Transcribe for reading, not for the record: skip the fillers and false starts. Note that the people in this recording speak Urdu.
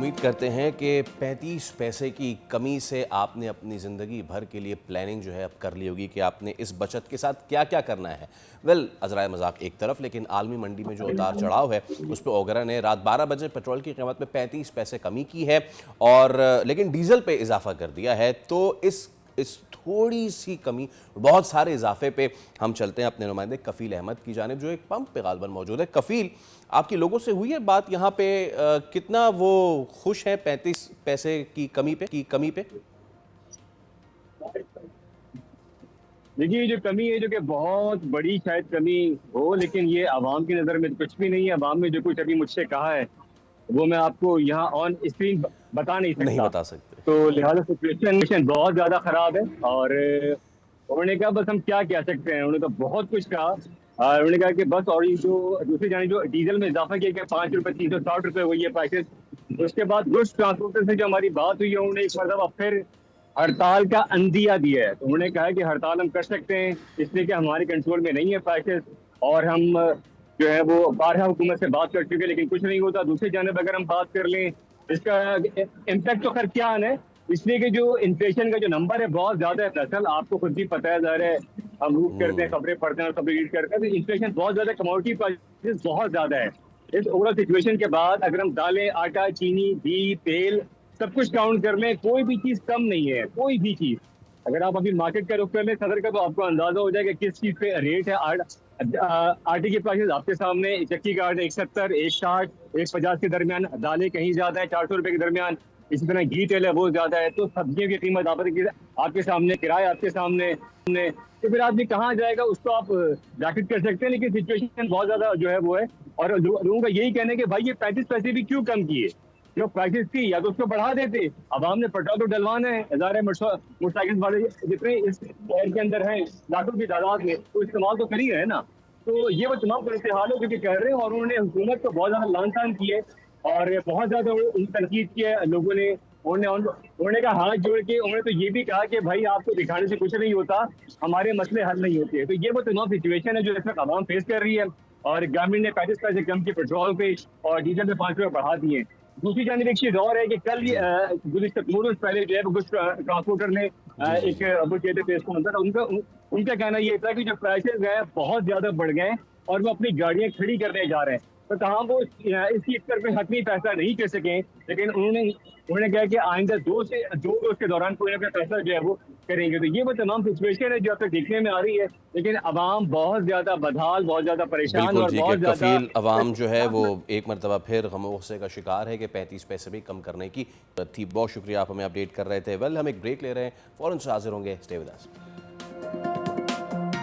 امید کرتے ہیں کہ 35 پیسے کی کمی سے آپ نے اپنی زندگی بھر کے لیے پلاننگ جو ہے اب کر لی ہوگی کہ آپ نے اس بچت کے ساتھ کیا کیا کرنا ہے۔ عذرائے مذاق ایک طرف، لیکن عالمی منڈی میں جو اتار چڑھاؤ ہے اس پہ اوگرا نے رات 12 بجے پیٹرول کی قیمت میں 35 پیسے کمی کی ہے اور لیکن ڈیزل پہ اضافہ کر دیا ہے۔ تو اس تھوڑی سی کمی، بہت سارے اضافے پہ ہم چلتے ہیں اپنے نمائندے کفیل احمد کی جانب جو ایک پمپ پہ غالباً موجود ہے۔ کفیل، آپ کی لوگوں سے ہوئی ہے بات یہاں پہ، کتنا وہ خوش ہیں 35 پیسے کی کمی پہ؟ دیکھیے یہ جو کمی ہے جو کہ بہت بڑی شاید کمی ہو، لیکن یہ عوام کی نظر میں کچھ بھی نہیں ہے۔ عوام نے جو کچھ ابھی مجھ سے کہا ہے وہ میں آپ کو یہاں آن اسکرین بتا نہیں نہیں سکتا، بتا سکتے۔ تو لہٰذا سچویشن بہت زیادہ خراب ہے۔ اور انہوں نے کہا بس ہم کیا کہہ سکتے ہیں، انہوں نے تو بہت کچھ کہا۔ انہوں نے کہا کہ بس، اور یہ جو دوسری جانب جو ڈیزل میں اضافہ کیا کہ 5 روپے 360 روپے ہوئی ہے پرائسز۔ اس کے بعد گڈس ٹرانسپورٹر سے جو ہماری بات ہوئی ہے، انہوں نے ایک مرتبہ پھر ہڑتال کا اندیا دیا ہے۔ تو انہوں نے کہا کہ ہڑتال ہم کر سکتے ہیں اس لیے کہ ہمارے کنٹرول میں نہیں ہے پرائسز، اور ہم جو ہے وہ بارہا حکومت سے بات کر چکے لیکن کچھ نہیں ہوتا۔ دوسری جانب اگر ہم بات کر لیں اس کا امپیکٹ تو خیر کیا ہے، اس لیے کہ جو انفلیشن کا جو نمبر ہے بہت زیادہ ہے۔ دراصل آپ کو خود بھی پتہ ہے، ظاہر ہے ہم روٹ کرتے ہیں، خبریں پڑھتے ہیں اور خبریں ریڈ کرتے ہیں، تو انفلیشن بہت زیادہ، کموڈٹی پرائسز بہت زیادہ ہے۔ اس اوور سچویشن کے بعد اگر ہم دالیں، آٹا، چینی، گھی، تیل سب کچھ کاؤنٹ کر لیں، کوئی بھی چیز کم نہیں ہے، کوئی بھی چیز۔ اگر آپ ابھی مارکیٹ کا رخ کر لیں صدر کا، تو آپ کو اندازہ ہو جائے گا کہ کس چیز پہ ریٹ ہے۔ آٹے کی پرائسز آپ کے سامنے، چکی کا آٹا 170، 160، 150 کے درمیان، دالیں کہیں زیادہ ہے 400 روپے کے درمیان، اسی طرح گھی تیل ہے وہ زیادہ ہے، تو سبزیوں کی قیمت آپ کے سامنے، کرایہ آپ کے سامنے، تو پھر آدمی کہاں جائے گا؟ اس کو آپ جیکٹ کر سکتے ہیں، لیکن سچویشن بہت زیادہ جو ہے وہ ہے۔ اور لوگوں کا یہی کہنا ہے کہ بھائی یہ 35 پیسے بھی کیوں کم کیے؟ جو پرائسز تھی یا تو اس کو بڑھا دیتے۔ عوام نے پیٹرول تو ڈلوانا ہے، ہزاریں موٹر سائیکل والے جتنے اس شہر کے اندر ہیں لاکھوں کی تعداد میں، تو استعمال تو کر ہی رہے نا۔ تو یہ وہ تمام صورتحال ہے جو کہ کہہ رہے ہیں، اور انہوں نے حکومت کو بہت زیادہ لان تان کی ہے اور بہت زیادہ ان تنقید کی ہے لوگوں نے۔ انہوں نے کہا ہاتھ جوڑ کے، انہوں نے تو یہ بھی کہا کہ بھائی آپ کو دکھانے سے کچھ نہیں ہوتا، ہمارے مسئلے حل نہیں ہوتے۔ تو یہ وہ تمام سچویشن ہے جو اس وقت عوام فیس کر رہی ہے، اور گورنمنٹ نے 35 پیسے کم کیے پیٹرول پہ اور ڈیزل پہ 5 روپے بڑھا دیے۔ دوسری جانب ایک چیز اور ہے کہ کل جی گزشتہ 2 روز پہلے جو ہے کچھ ٹرانسپورٹر نے جی جی ایک جی ابو کہتے پیش کو اندر، ان کا کہنا یہ تھا کہ جو پرائسز ہیں بہت زیادہ بڑھ گئے ہیں اور وہ اپنی گاڑیاں کھڑی کرنے جا رہے ہیں، تو کہاں وہ اس چیز پر حتمی فیصلہ نہیں کر سکیں، لیکن انہوں نے کہا کہ آئندہ 2 روز کے دوران کوئی نہ کوئی فیصلہ جو ہے وہ کریں گے۔ تو یہ وہ تمام سچویشن ہے جو اب تک دیکھنے میں آ رہی ہے، لیکن عوام بہت زیادہ بدحال، بہت زیادہ پریشان بالکل اور ٹھیک ہے بہت زیادہ کفیل، عوام جو ہے وہ ایک مرتبہ پھر غم و غصے کا شکار ہے کہ 35 پیسے بھی کم کرنے کی ضرورت تھی۔ بہت شکریہ، آپ ہمیں اپڈیٹ کر رہے تھے۔ ہم ایک بریک لے رہے ہیں، فوراً سے حاضر ہوں گے، اسٹے ود اس۔